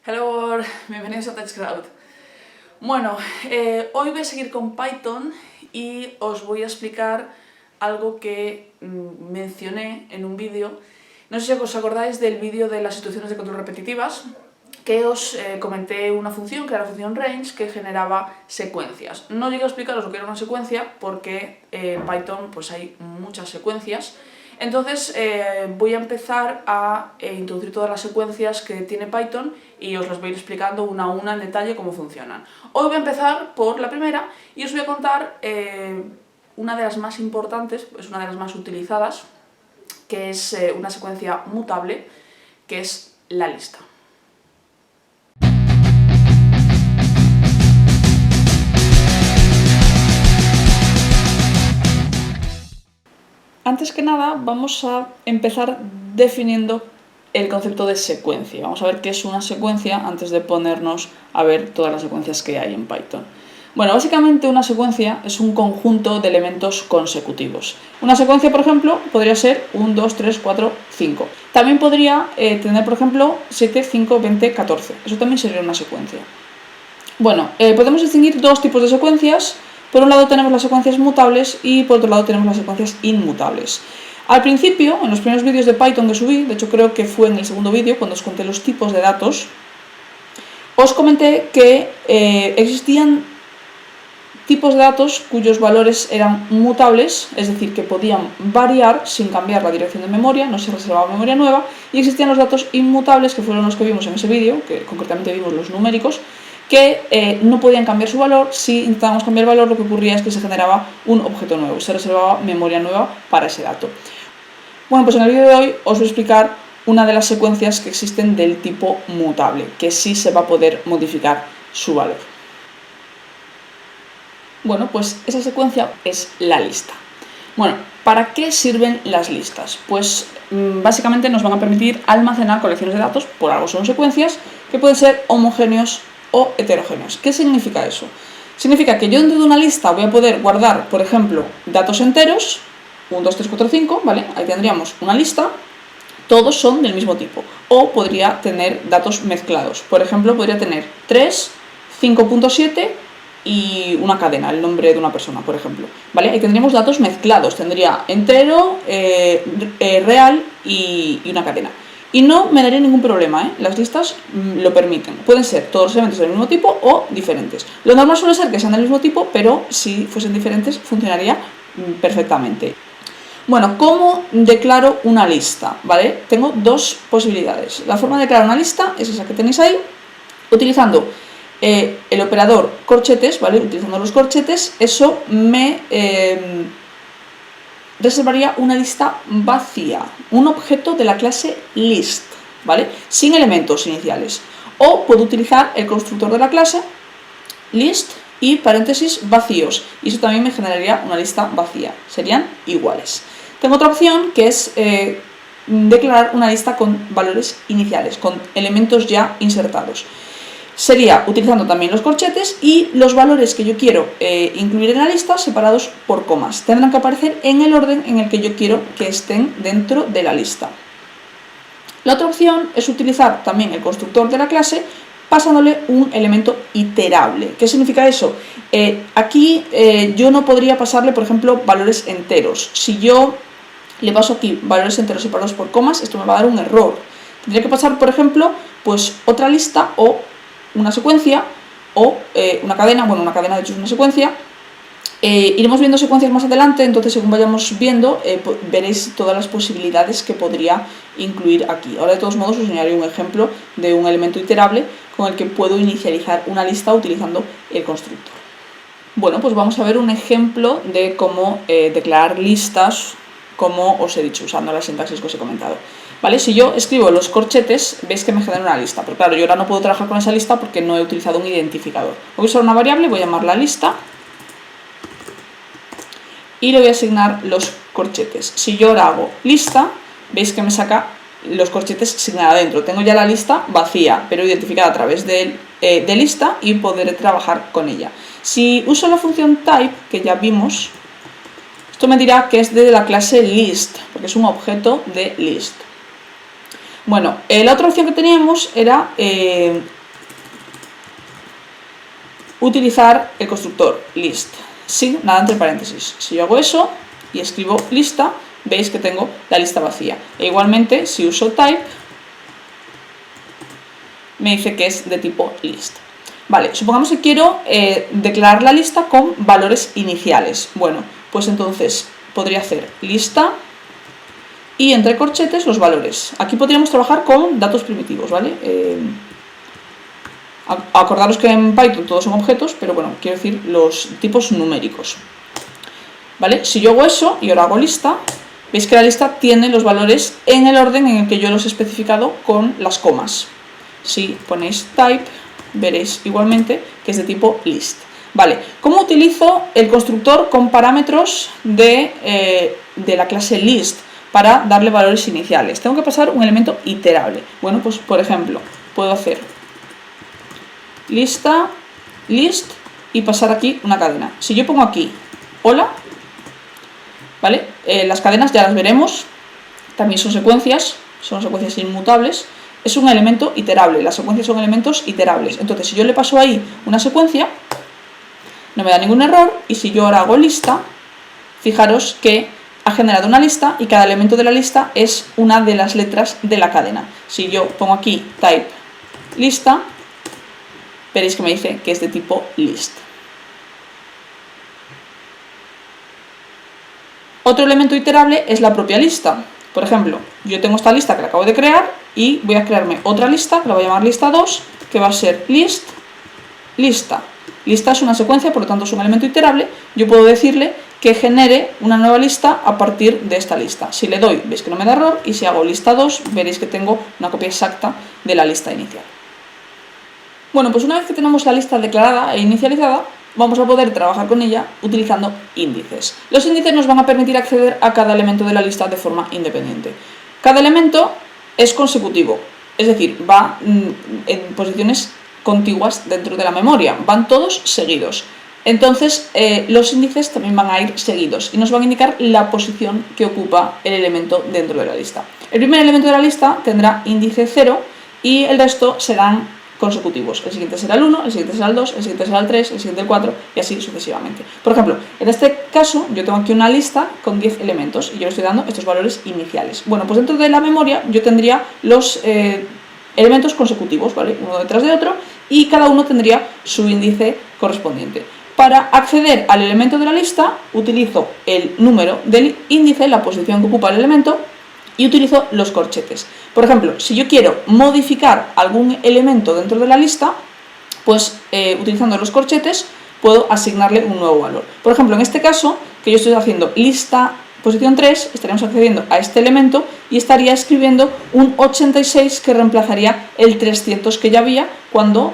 Hello, bienvenidos a TouchCrowd. Bueno, hoy voy a seguir con Python y os voy a explicar algo que mencioné en un vídeo. No sé si os acordáis del vídeo de las instrucciones de control repetitivas, que os comenté una función, que era la función range, que generaba secuencias. No llegué a explicaros lo que era una secuencia porque en Python pues hay muchas secuencias. Entonces voy a empezar a introducir todas las secuencias que tiene Python y os las voy a ir explicando una a una en detalle cómo funcionan. Hoy voy a empezar por la primera y os voy a contar una de las más importantes, es una de las más utilizadas, que es una secuencia mutable, que es la lista. Antes que nada, vamos a empezar definiendo el concepto de secuencia. Vamos a ver qué es una secuencia antes de ponernos a ver todas las secuencias que hay en Python. Bueno, básicamente una secuencia es un conjunto de elementos consecutivos. Una secuencia, por ejemplo, podría ser 1, 2, 3, 4, 5. También podría tener, por ejemplo, 7, 5, 20, 14. Eso también sería una secuencia. Bueno, podemos distinguir dos tipos de secuencias. Por un lado tenemos las secuencias mutables y por otro lado tenemos las secuencias inmutables. Al principio, en los primeros vídeos de Python que subí, de hecho creo que fue en el segundo vídeo cuando os conté los tipos de datos, os comenté que existían tipos de datos cuyos valores eran mutables, es decir, que podían variar sin cambiar la dirección de memoria, no se reservaba memoria nueva, y existían los datos inmutables, que fueron los que vimos en ese vídeo, que concretamente vimos los numéricos, que no podían cambiar su valor. Si intentábamos cambiar el valor, lo que ocurría es que se generaba un objeto nuevo, se reservaba memoria nueva para ese dato. Bueno, pues en el vídeo de hoy os voy a explicar una de las secuencias que existen del tipo mutable, que sí se va a poder modificar su valor. Bueno, pues esa secuencia es la lista. Bueno, ¿para qué sirven las listas? Pues básicamente nos van a permitir almacenar colecciones de datos, por algo son secuencias, que pueden ser homogéneos o heterogéneos. ¿Qué significa eso? Significa que yo dentro de una lista voy a poder guardar, por ejemplo, datos enteros, 1, 2, 3, 4, 5, ¿vale? Ahí tendríamos una lista, todos son del mismo tipo. O podría tener datos mezclados. Por ejemplo, podría tener 3, 5.7 y una cadena, el nombre de una persona, por ejemplo. ¿Vale? Ahí tendríamos datos mezclados, tendría entero, real y una cadena. Y no me daría ningún problema, ¿eh? Las listas lo permiten. Pueden ser todos los elementos del mismo tipo o diferentes. Lo normal suele ser que sean del mismo tipo, pero si fuesen diferentes funcionaría perfectamente. Bueno, ¿cómo declaro una lista? ¿Vale? Tengo dos posibilidades. La forma de declarar una lista es esa que tenéis ahí, utilizando el operador corchetes, ¿vale? Utilizando los corchetes, eso me reservaría una lista vacía, un objeto de la clase list, ¿vale? Sin elementos iniciales. O puedo utilizar el constructor de la clase list y paréntesis vacíos, y eso también me generaría una lista vacía, serían iguales. Tengo otra opción que es declarar una lista con valores iniciales, con elementos ya insertados. Sería utilizando también los corchetes y los valores que yo quiero incluir en la lista separados por comas. Tendrán que aparecer en el orden en el que yo quiero que estén dentro de la lista. La otra opción es utilizar también el constructor de la clase pasándole un elemento iterable. ¿Qué significa eso? Aquí yo no podría pasarle, por ejemplo, valores enteros. Si yo le paso aquí valores enteros separados por comas, esto me va a dar un error. Tendría que pasar, por ejemplo, pues otra lista o una secuencia o una cadena. Bueno, una cadena de hecho es una secuencia. Iremos viendo secuencias más adelante, entonces según vayamos viendo veréis todas las posibilidades que podría incluir aquí. Ahora de todos modos os enseñaré un ejemplo de un elemento iterable con el que puedo inicializar una lista utilizando el constructor. Bueno, pues vamos a ver un ejemplo de cómo declarar listas, como os he dicho, usando la sintaxis que os he comentado. ¿Vale? Si yo escribo los corchetes, veis que me genera una lista, pero claro, yo ahora no puedo trabajar con esa lista porque no he utilizado un identificador. Voy a usar una variable, voy a llamarla lista y le voy a asignar los corchetes. Si yo ahora hago lista, veis que me saca los corchetes sin nada dentro. Tengo ya la lista vacía, pero identificada a través de lista y podré trabajar con ella. Si uso la función type, que ya vimos, esto me dirá que es de la clase list, porque es un objeto de list. Bueno, la otra opción que teníamos era utilizar el constructor list, sin nada entre paréntesis. Si yo hago eso y escribo lista, veis que tengo la lista vacía. E igualmente, si uso type, me dice que es de tipo list. Vale, supongamos que quiero declarar la lista con valores iniciales. Bueno, pues entonces podría hacer lista y entre corchetes los valores. Aquí podríamos trabajar con datos primitivos, ¿vale? Acordaros que en Python todos son objetos, pero bueno, quiero decir los tipos numéricos. ¿Vale? Si yo hago eso y ahora hago lista, veis que la lista tiene los valores en el orden en el que yo los he especificado con las comas. Si ponéis type, veréis igualmente que es de tipo list. Vale, ¿cómo utilizo el constructor con parámetros de la clase list para darle valores iniciales? Tengo que pasar un elemento iterable. Bueno, pues por ejemplo, puedo hacer lista, list y pasar aquí una cadena. Si yo pongo aquí hola, ¿vale? Las cadenas ya las veremos, también son secuencias inmutables. Es un elemento iterable, las secuencias son elementos iterables. Entonces, si yo le paso ahí una secuencia, no me da ningún error. Y si yo ahora hago lista, fijaros que ha generado una lista y cada elemento de la lista es una de las letras de la cadena. Si yo pongo aquí type lista, veréis que me dice que es de tipo list. Otro elemento iterable es la propia lista. Por ejemplo, yo tengo esta lista que la acabo de crear y voy a crearme otra lista que la voy a llamar lista 2, que va a ser list, lista. Lista es una secuencia, por lo tanto es un elemento iterable. Yo puedo decirle que genere una nueva lista a partir de esta lista. Si le doy, veis que no me da error, y si hago lista 2, veréis que tengo una copia exacta de la lista inicial. Bueno, pues una vez que tenemos la lista declarada e inicializada, vamos a poder trabajar con ella utilizando índices. Los índices nos van a permitir acceder a cada elemento de la lista de forma independiente. Cada elemento es consecutivo, es decir, va en posiciones contiguas dentro de la memoria, van todos seguidos. Entonces, los índices también van a ir seguidos y nos van a indicar la posición que ocupa el elemento dentro de la lista. El primer elemento de la lista tendrá índice 0 y el resto serán consecutivos. El siguiente será el 1, el siguiente será el 2, el siguiente será el 3, el siguiente el 4 y así sucesivamente. Por ejemplo, en este caso yo tengo aquí una lista con 10 elementos y yo le estoy dando estos valores iniciales. Bueno, pues dentro de la memoria yo tendría los elementos consecutivos, ¿vale? Uno detrás de otro, y cada uno tendría su índice correspondiente. Para acceder al elemento de la lista utilizo el número del índice, la posición que ocupa el elemento, y utilizo los corchetes. Por ejemplo, si yo quiero modificar algún elemento dentro de la lista, pues utilizando los corchetes puedo asignarle un nuevo valor. Por ejemplo, en este caso, que yo estoy haciendo lista posición 3, estaríamos accediendo a este elemento y estaría escribiendo un 86 que reemplazaría el 300 que ya había cuando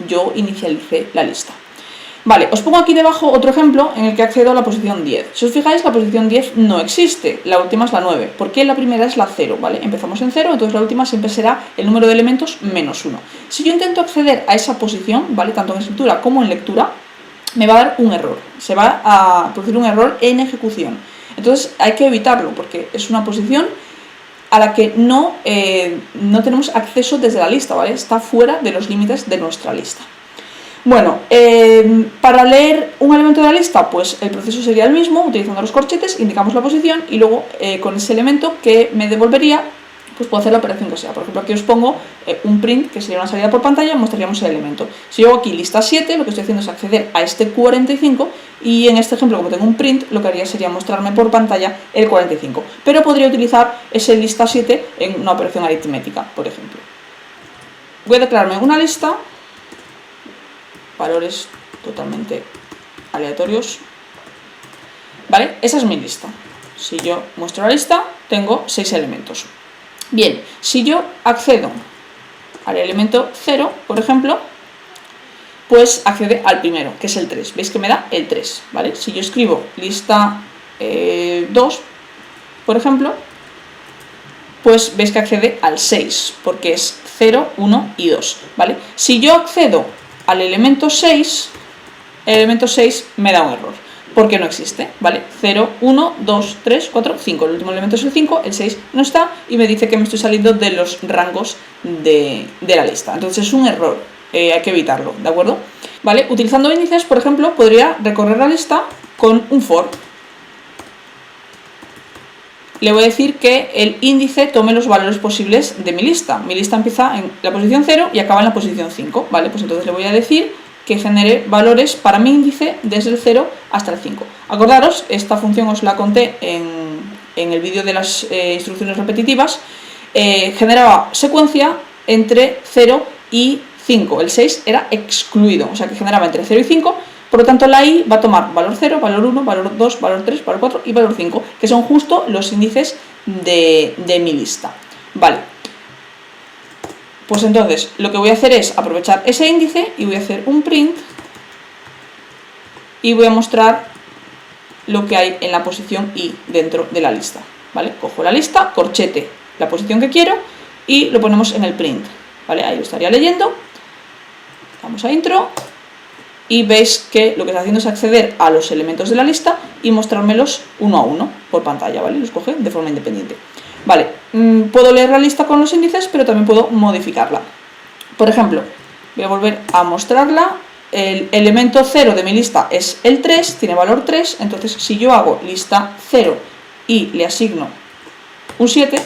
yo inicialicé la lista. Vale, os pongo aquí debajo otro ejemplo en el que accedo a la posición 10. Si os fijáis, la posición 10 no existe, la última es la 9, porque la primera es la 0, ¿vale? Empezamos en 0, entonces la última siempre será el número de elementos menos 1. Si yo intento acceder a esa posición, ¿vale? Tanto en escritura como en lectura, me va a dar un error, se va a producir un error en ejecución. Entonces hay que evitarlo, porque es una posición a la que no tenemos acceso desde la lista, ¿vale? Está fuera de los límites de nuestra lista. Bueno, para leer un elemento de la lista, pues el proceso sería el mismo, utilizando los corchetes, indicamos la posición y luego con ese elemento que me devolvería, pues puedo hacer la operación que sea. Por ejemplo, aquí os pongo un print, que sería una salida por pantalla, mostraríamos el elemento. Si yo hago aquí lista 7, lo que estoy haciendo es acceder a este 45 y en este ejemplo, como tengo un print, lo que haría sería mostrarme por pantalla el 45. Pero podría utilizar ese lista 7 en una operación aritmética, por ejemplo. Voy a declararme una lista, valores totalmente aleatorios, ¿vale? Esa es mi lista. Si yo muestro la lista, tengo 6 elementos. Bien, si yo accedo al elemento 0, por ejemplo, pues accede al primero, que es el 3. ¿Veis que me da el 3? ¿Vale? Si yo escribo lista 2, por ejemplo, pues veis que accede al 6, porque es 0, 1 y 2, ¿vale? Si yo accedo al elemento 6, el elemento 6 me da un error. porque no existe, ¿vale? 0, 1, 2, 3, 4, 5. El último elemento es el 5, el 6 no está y me dice que me estoy saliendo de los rangos de la lista. Entonces es un error, hay que evitarlo, ¿de acuerdo? ¿Vale? Utilizando índices, por ejemplo, podría recorrer la lista con un for. Le voy a decir que el índice tome los valores posibles de mi lista. Mi lista empieza en la posición 0 y acaba en la posición 5, ¿vale? Pues entonces le voy a decir que genere valores para mi índice desde el 0 hasta el 5. Acordaros, esta función os la conté en el vídeo de las instrucciones repetitivas. Generaba secuencia entre 0 y 5. El 6 era excluido, o sea que generaba entre 0 y 5. Por lo tanto, la i va a tomar valor 0, valor 1, valor 2, valor 3, valor 4 y valor 5, que son justo los índices de mi lista. Vale. Pues entonces, lo que voy a hacer es aprovechar ese índice y voy a hacer un print y voy a mostrar lo que hay en la posición i dentro de la lista. ¿Vale? Cojo la lista, corchete la posición que quiero y lo ponemos en el print. ¿Vale? Ahí lo estaría leyendo. Vamos a intro. Y veis que lo que está haciendo es acceder a los elementos de la lista y mostrármelos uno a uno por pantalla, ¿vale? Los coge de forma independiente. Vale, puedo leer la lista con los índices, pero también puedo modificarla. Por ejemplo, voy a volver a mostrarla. El elemento 0 de mi lista es el 3, tiene valor 3, entonces si yo hago lista 0 y le asigno un 7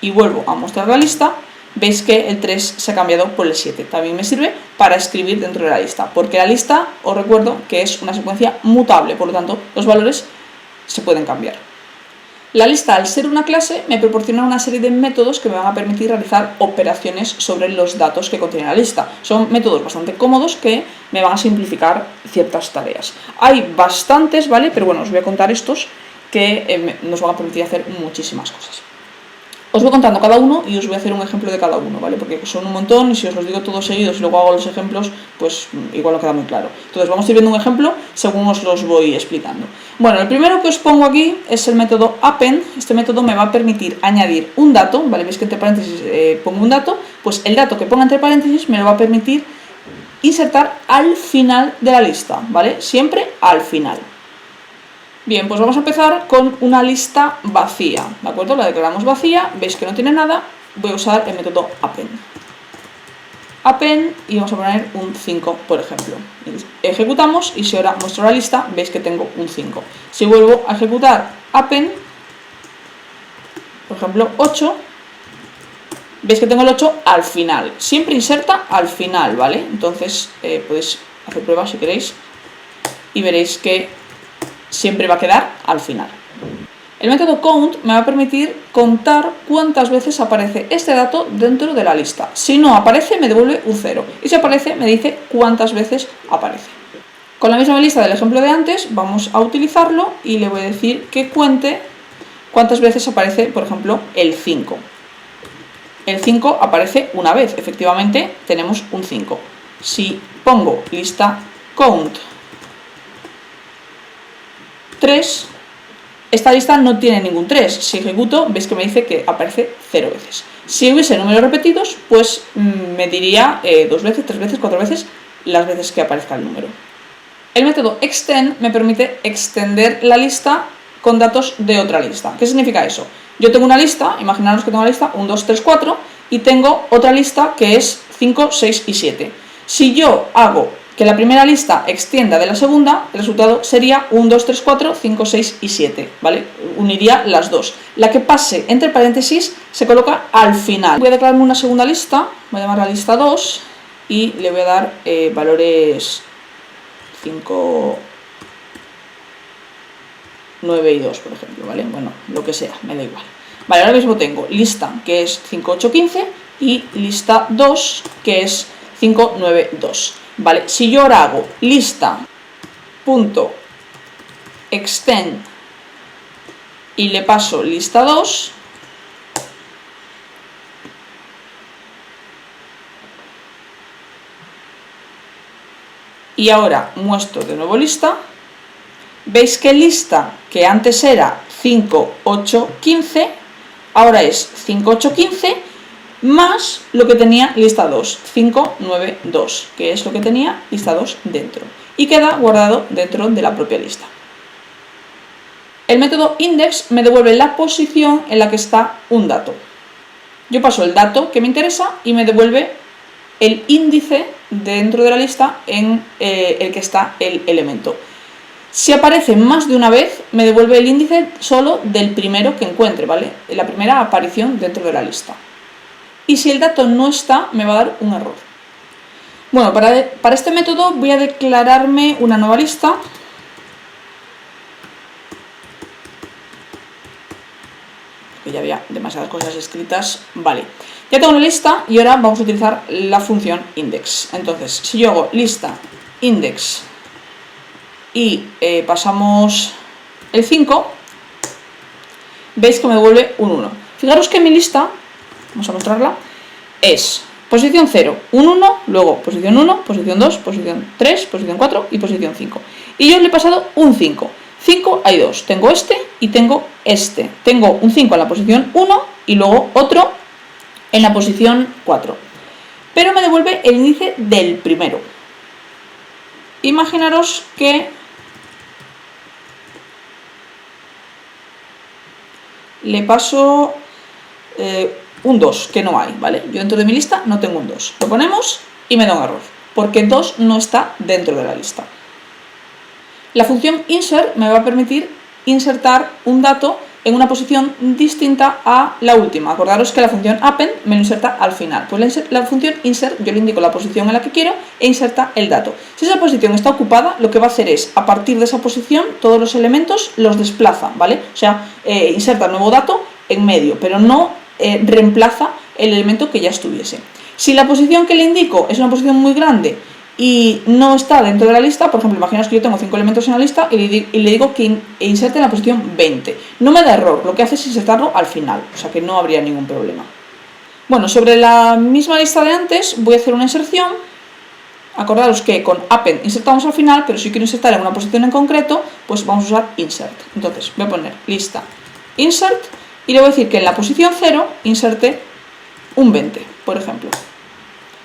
y vuelvo a mostrar la lista, veis que el 3 se ha cambiado por el 7. También me sirve para escribir dentro de la lista, porque la lista, os recuerdo, que es una secuencia mutable, por lo tanto, los valores se pueden cambiar. La lista, al ser una clase, me proporciona una serie de métodos que me van a permitir realizar operaciones sobre los datos que contiene la lista. Son métodos bastante cómodos que me van a simplificar ciertas tareas. Hay bastantes, ¿vale? Pero bueno, os voy a contar estos que nos van a permitir hacer muchísimas cosas. Os voy contando cada uno y os voy a hacer un ejemplo de cada uno, ¿vale? Porque son un montón y si os los digo todos seguidos y luego hago los ejemplos, pues igual no queda muy claro. Entonces vamos a ir viendo un ejemplo según os los voy explicando. Bueno, el primero que os pongo aquí es el método append. Este método me va a permitir añadir un dato, ¿vale? Veis que entre paréntesis pongo un dato, pues el dato que ponga entre paréntesis me lo va a permitir insertar al final de la lista, ¿vale? Siempre al final. Bien, pues vamos a empezar con una lista vacía, ¿de acuerdo? La declaramos vacía, veis que no tiene nada, voy a usar el método append. Append y vamos a poner un 5, por ejemplo. Ejecutamos y si ahora muestro la lista, veis que tengo un 5. Si vuelvo a ejecutar append, por ejemplo 8, veis que tengo el 8 al final. Siempre inserta al final, ¿vale? Entonces podéis hacer pruebas si queréis y veréis que siempre va a quedar al final. El método count me va a permitir contar cuántas veces aparece este dato dentro de la lista. Si no aparece, me devuelve un 0. Y si aparece, me dice cuántas veces aparece. Con la misma lista del ejemplo de antes, vamos a utilizarlo y le voy a decir que cuente cuántas veces aparece, por ejemplo, el 5. El 5 aparece una vez. Efectivamente, tenemos un 5. Si pongo lista count 3, esta lista no tiene ningún 3. Si ejecuto, veis que me dice que aparece 0 veces. Si hubiese números repetidos, pues me diría 2 veces, 3 veces, 4 veces las veces que aparezca el número. El método extend me permite extender la lista con datos de otra lista. ¿Qué significa eso? Yo tengo una lista, imaginaros que tengo una lista 1, 2, 3, 4 y tengo otra lista que es 5, 6 y 7. Si yo hago que la primera lista extienda de la segunda, el resultado sería 1, 2, 3, 4, 5, 6 y 7, ¿vale? Uniría las dos. La que pase entre paréntesis se coloca al final. Voy a declararme una segunda lista, voy a llamarla lista 2 y le voy a dar valores 5, 9 y 2, por ejemplo, ¿vale? Bueno, lo que sea, me da igual. Vale, ahora mismo tengo lista que es 5, 8, 15 y lista 2 que es 5, 9, 2. Vale, si yo ahora hago lista.extend y le paso lista 2, y ahora muestro de nuevo lista, veis que lista que antes era 5, 8, 15, ahora es 5, 8, 15 más lo que tenía lista 2, 5, 9, 2, que es lo que tenía lista 2 dentro. Y queda guardado dentro de la propia lista. El método index me devuelve la posición en la que está un dato. Yo paso el dato que me interesa y me devuelve el índice dentro de la lista en el que está el elemento. Si aparece más de una vez, me devuelve el índice solo del primero que encuentre, ¿vale? La primera aparición dentro de la lista. Y si el dato no está, me va a dar un error. Bueno, para este método voy a declararme una nueva lista. Que ya había demasiadas cosas escritas. Vale, ya tengo una lista y ahora vamos a utilizar la función index. Entonces, si yo hago lista index y pasamos el 5, veis que me devuelve un 1. Fijaros que mi lista, vamos a mostrarla, es posición 0, un 1, luego posición 1, posición 2, posición 3, posición 4 y posición 5. Y yo le he pasado un 5. 5 hay dos, tengo este y tengo este. Tengo un 5 en la posición 1 y luego otro en la posición 4. Pero me devuelve el índice del primero. Imaginaros que le paso un 2, que no hay, ¿vale? Yo dentro de mi lista no tengo un 2. Lo ponemos y me da un error, porque 2 no está dentro de la lista. La función insert me va a permitir insertar un dato en una posición distinta a la última. Acordaros que la función append me lo inserta al final. Pues la función insert yo le indico la posición en la que quiero e inserta el dato. Si esa posición está ocupada, lo que va a hacer es, a partir de esa posición, todos los elementos los desplaza, ¿vale? O sea, inserta el nuevo dato en medio, pero no reemplaza el elemento que ya estuviese. Si la posición que le indico es una posición muy grande y no está dentro de la lista, por ejemplo, imaginaos que yo tengo 5 elementos en la lista y le digo que inserte en la posición 20. No me da error, lo que hace es insertarlo al final, o sea que no habría ningún problema. Bueno, sobre la misma lista de antes voy a hacer una inserción. Acordaros que con append insertamos al final, pero si quiero insertar en una posición en concreto, pues vamos a usar insert. Entonces voy a poner lista insert y le voy a decir que en la posición 0 inserte un 20, por ejemplo.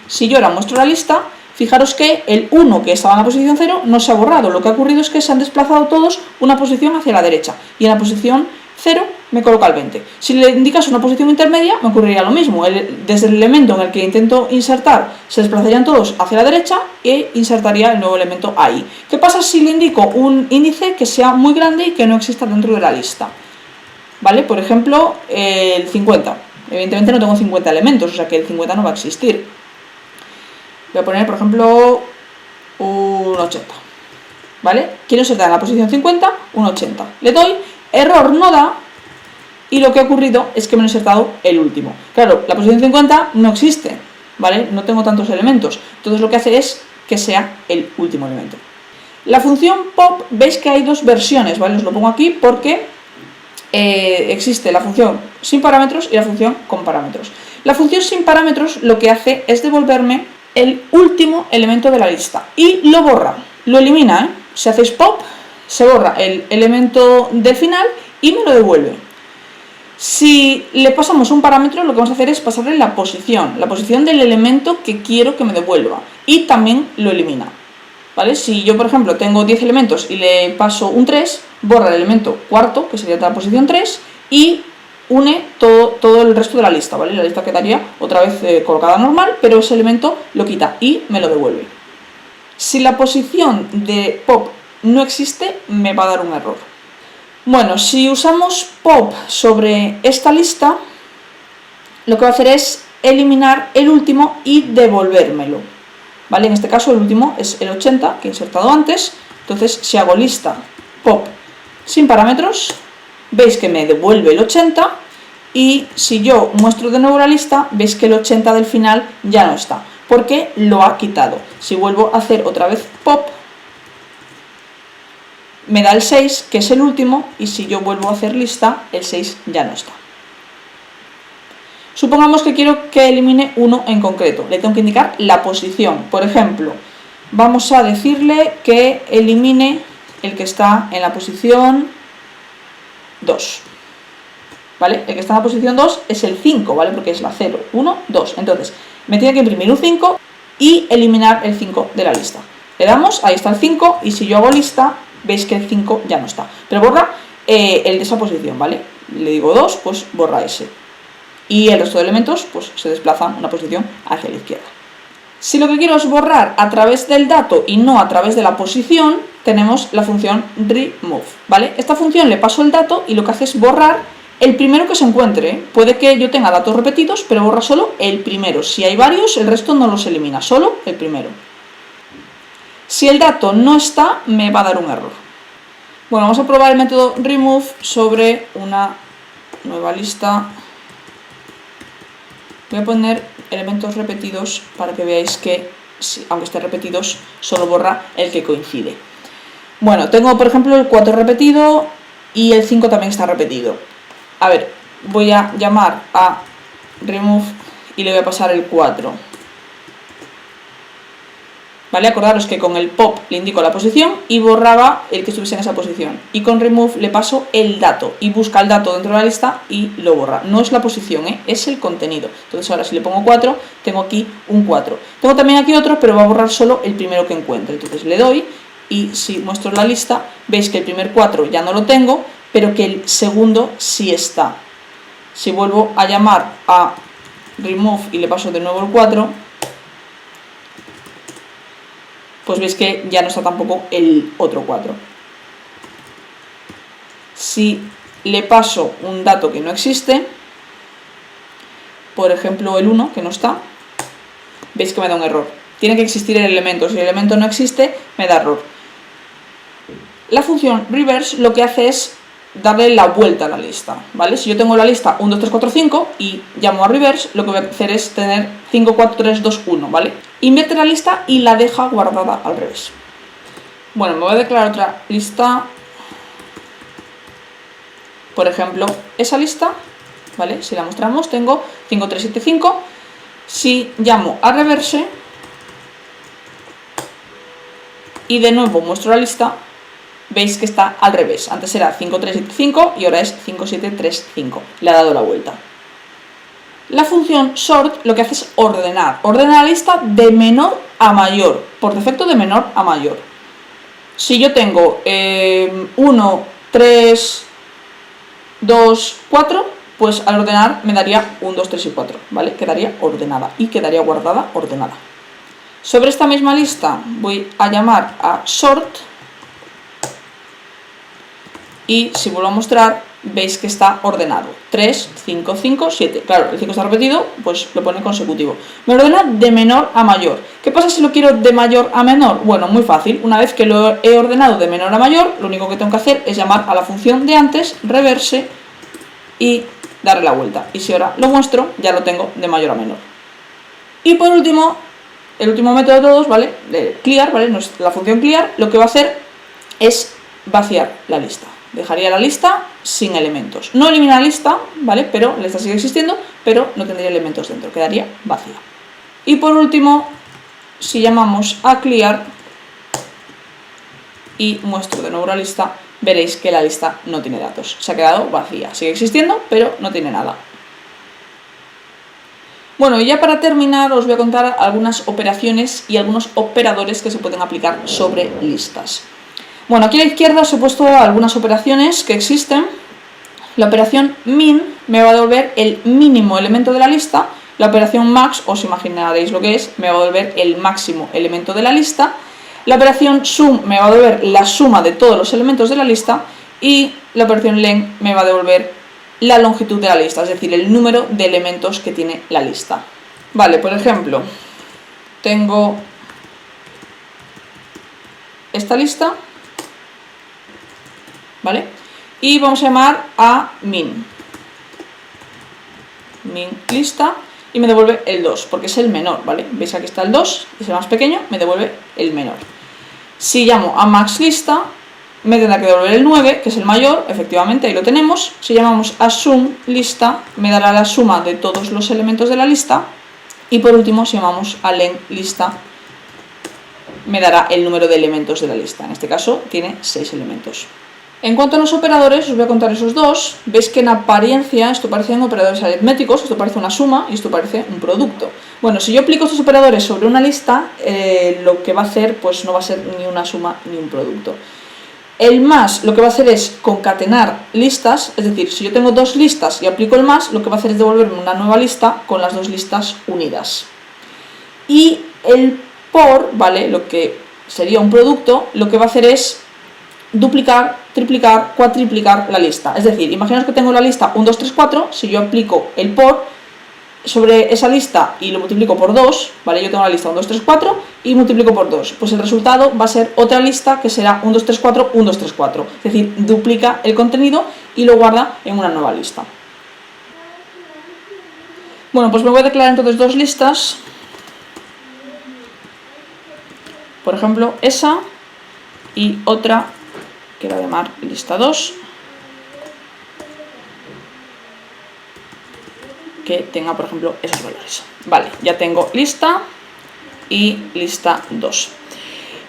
Si yo ahora muestro la lista, fijaros que el 1 que estaba en la posición 0 no se ha borrado. Lo que ha ocurrido es que se han desplazado todos una posición hacia la derecha y en la posición 0 me coloca el 20. Si le indicas una posición intermedia, me ocurriría lo mismo. Desde el elemento en el que intento insertar, se desplazarían todos hacia la derecha e insertaría el nuevo elemento ahí. ¿Qué pasa si le indico un índice que sea muy grande y que no exista dentro de la lista? ¿Vale? Por ejemplo, el 50. Evidentemente no tengo 50 elementos, o sea que el 50 no va a existir. Voy a poner, por ejemplo, un 80. ¿Vale? Quiero insertar en la posición 50 un 80. Le doy, error no da, y lo que ha ocurrido es que me he insertado el último. Claro, la posición 50 no existe, ¿vale? No tengo tantos elementos. Entonces lo que hace es que sea el último elemento. La función pop, veis que hay dos versiones, ¿vale? Os lo pongo aquí porque existe la función sin parámetros y la función con parámetros. La función sin parámetros lo que hace es devolverme el último elemento de la lista y lo borra, lo elimina, ¿eh? Si hacéis pop, se borra el elemento del final y me lo devuelve. Si le pasamos un parámetro, lo que vamos a hacer es pasarle la posición del elemento que quiero que me devuelva y también lo elimina. ¿Vale? Si yo, por ejemplo, tengo 10 elementos y le paso un 3, borra el elemento cuarto, que sería la posición 3, y une todo el resto de la lista, ¿vale? La lista quedaría otra vez colocada normal, pero ese elemento lo quita y me lo devuelve. Si la posición de pop no existe, me va a dar un error. Bueno, si usamos pop sobre esta lista, lo que va a hacer es eliminar el último y devolvérmelo. ¿Vale? En este caso el último es el 80 que he insertado antes. Entonces si hago lista pop sin parámetros, veis que me devuelve el 80 y si yo muestro de nuevo la lista, veis que el 80 del final ya no está, porque lo ha quitado. Si vuelvo a hacer otra vez pop, me da el 6, que es el último, y si yo vuelvo a hacer lista, el 6 ya no está. Supongamos que quiero que elimine uno en concreto, le tengo que indicar la posición. Por ejemplo, vamos a decirle que elimine el que está en la posición 2. ¿Vale? El que está en la posición 2 es el 5, ¿vale? Porque es la 0, 1, 2. Entonces, me tiene que imprimir un 5 y eliminar el 5 de la lista. Le damos, ahí está el 5, y si yo hago lista, veis que el 5 ya no está. Pero borra el de esa posición, ¿vale? Le digo 2, pues borra ese. Y el resto de elementos pues se desplazan una posición hacia la izquierda. Si lo que quiero es borrar a través del dato y no a través de la posición, tenemos la función remove, ¿vale? Esta función le paso el dato y lo que hace es borrar el primero que se encuentre. Puede que yo tenga datos repetidos, pero borra solo el primero. Si hay varios, el resto no los elimina, solo el primero. Si el dato no está, me va a dar un error. Bueno, vamos a probar el método remove sobre una nueva lista. Voy a poner elementos repetidos para que veáis que, aunque estén repetidos, solo borra el que coincide. Bueno, tengo por ejemplo el 4 repetido y el 5 también está repetido. A ver, voy a llamar a remove y le voy a pasar el 4. ¿Vale? Acordaros que con el pop le indico la posición y borraba el que estuviese en esa posición. Y con remove le paso el dato y busca el dato dentro de la lista y lo borra. No es la posición, es el contenido. Entonces ahora si le pongo 4, tengo aquí un 4. Tengo también aquí otro, pero va a borrar solo el primero que encuentre. Entonces le doy y si muestro la lista, veis que el primer 4 ya no lo tengo, pero que el segundo sí está. Si vuelvo a llamar a remove y le paso de nuevo el 4, pues veis que ya no está tampoco el otro 4. Si le paso un dato que no existe, por ejemplo el 1, que no está, veis que me da un error. Tiene que existir el elemento. Si el elemento no existe, me da error. La función reverse lo que hace es darle la vuelta a la lista, ¿vale? Si yo tengo la lista 1, 2, 3, 4, 5 y llamo a reverse, lo que voy a hacer es tener 5, 4, 3, 2, 1, ¿vale? Invierte la lista y la deja guardada al revés. Bueno, me voy a declarar otra lista. Por ejemplo, esa lista, ¿vale? Si la mostramos, tengo 5, 3, 7, 5. Si llamo a reverse y de nuevo muestro la lista, veis que está al revés. Antes era 5, 3, 7, 5 y ahora es 5, 7, 3, 5. Le ha dado la vuelta. La función sort lo que hace es ordenar. Ordena la lista de menor a mayor. Por defecto de menor a mayor. Si yo tengo 1, 3, 2, 4, pues al ordenar me daría 1, 2, 3 y 4. ¿Vale? Quedaría ordenada y quedaría guardada ordenada. Sobre esta misma lista voy a llamar a sort. Y si vuelvo a mostrar, veis que está ordenado. 3, 5, 5, 7. Claro, el 5 está repetido, pues lo pone consecutivo. Me ordena de menor a mayor. ¿Qué pasa si lo quiero de mayor a menor? Bueno, muy fácil. Una vez que lo he ordenado de menor a mayor, lo único que tengo que hacer es llamar a la función de antes, reverse, y darle la vuelta. Y si ahora lo muestro, ya lo tengo de mayor a menor. Y por último, el último método de todos, ¿vale? De clear, ¿vale? La función clear lo que va a hacer es vaciar la lista. Dejaría la lista sin elementos. No elimina la lista, ¿vale? Pero la lista sigue existiendo, pero no tendría elementos dentro, quedaría vacía. Y por último, si llamamos a clear y muestro de nuevo la lista, veréis que la lista no tiene datos. Se ha quedado vacía. Sigue existiendo, pero no tiene nada. Bueno, y ya para terminar os voy a contar algunas operaciones y algunos operadores que se pueden aplicar sobre listas. Bueno, aquí a la izquierda os he puesto algunas operaciones que existen. La operación min me va a devolver el mínimo elemento de la lista. La operación max, os imaginaréis lo que es, me va a devolver el máximo elemento de la lista. La operación sum me va a devolver la suma de todos los elementos de la lista. Y la operación len me va a devolver la longitud de la lista, es decir, el número de elementos que tiene la lista. Vale, por ejemplo, tengo esta lista, ¿vale? Y vamos a llamar a min lista y me devuelve el 2, porque es el menor, ¿vale? Veis que aquí está el 2, es el más pequeño, me devuelve el menor. Si llamo a max lista, me tendrá que devolver el 9, que es el mayor, efectivamente, ahí lo tenemos. Si llamamos a sum lista, me dará la suma de todos los elementos de la lista. Y por último, si llamamos a len lista, me dará el número de elementos de la lista. En este caso, tiene 6 elementos. En cuanto a los operadores, os voy a contar esos dos. Veis que en apariencia esto parecen operadores aritméticos, esto parece una suma y esto parece un producto. Bueno, si yo aplico estos operadores sobre una lista, lo que va a hacer pues no va a ser ni una suma ni un producto. El más lo que va a hacer es concatenar listas, es decir, si yo tengo dos listas y aplico el más, lo que va a hacer es devolverme una nueva lista con las dos listas unidas. Y el por, ¿vale? Lo que sería un producto, lo que va a hacer es duplicar, triplicar, cuatriplicar la lista. Es decir, imaginaos que tengo la lista 1, 2, 3, 4, si yo aplico el por sobre esa lista y lo multiplico por 2, ¿vale? Yo tengo la lista 1, 2, 3, 4 y multiplico por 2. Pues el resultado va a ser otra lista que será 1, 2, 3, 4, 1, 2, 3, 4. Es decir, duplica el contenido y lo guarda en una nueva lista. Bueno, pues me voy a declarar entonces dos listas. Por ejemplo, esa y otra que voy a llamar lista 2. Que tenga, por ejemplo, esos valores. Vale, ya tengo lista y lista 2.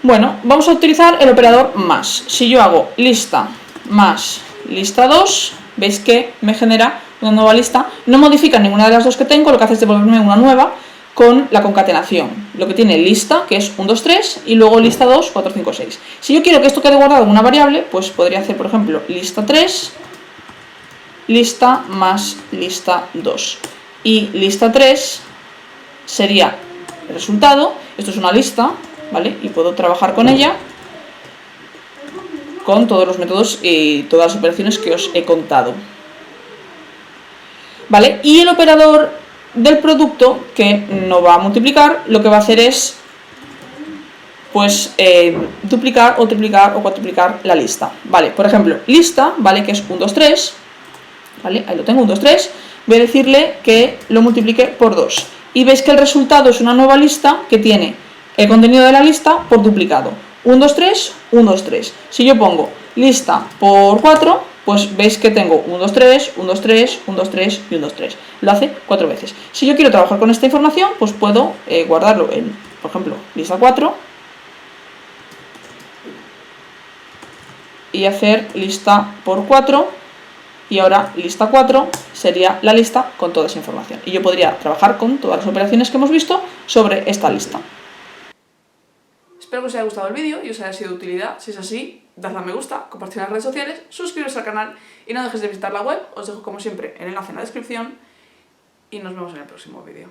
Bueno, vamos a utilizar el operador más. Si yo hago lista más lista 2, veis que me genera una nueva lista. No modifica ninguna de las dos que tengo, lo que hace es devolverme una nueva con la concatenación. Lo que tiene lista, que es 1, 2, 3, y luego lista 2, 4, 5, 6. Si yo quiero que esto quede guardado en una variable, pues podría hacer, por ejemplo, lista 3, lista más lista 2. Y lista 3 sería el resultado. Esto es una lista, ¿vale? Y puedo trabajar con ella con todos los métodos y todas las operaciones que os he contado. ¿Vale? Y el operador del producto, que no va a multiplicar, lo que va a hacer es pues duplicar o triplicar o cuatriplicar la lista. ¿Vale? Por ejemplo, lista, ¿vale? Que es 1, 2, 3. ¿Vale? Ahí lo tengo, 1, 2, 3. Voy a decirle que lo multiplique por 2. Y veis que el resultado es una nueva lista que tiene el contenido de la lista por duplicado. 1, 2, 3, 1, 2, 3. Si yo pongo lista por 4, pues veis que tengo 1, 2, 3, 1, 2, 3, 1, 2, 3 y 1, 2, 3. Lo hace 4 veces. Si yo quiero trabajar con esta información, pues puedo guardarlo en, por ejemplo, lista 4 y hacer lista por 4. Y ahora lista 4 sería la lista con toda esa información. Y yo podría trabajar con todas las operaciones que hemos visto sobre esta lista. Espero que os haya gustado el vídeo y os haya sido de utilidad. Si es así, dadle a me gusta, compartid en las redes sociales, suscribiros al canal y no dejéis de visitar la web. Os dejo como siempre el enlace en la descripción y nos vemos en el próximo vídeo.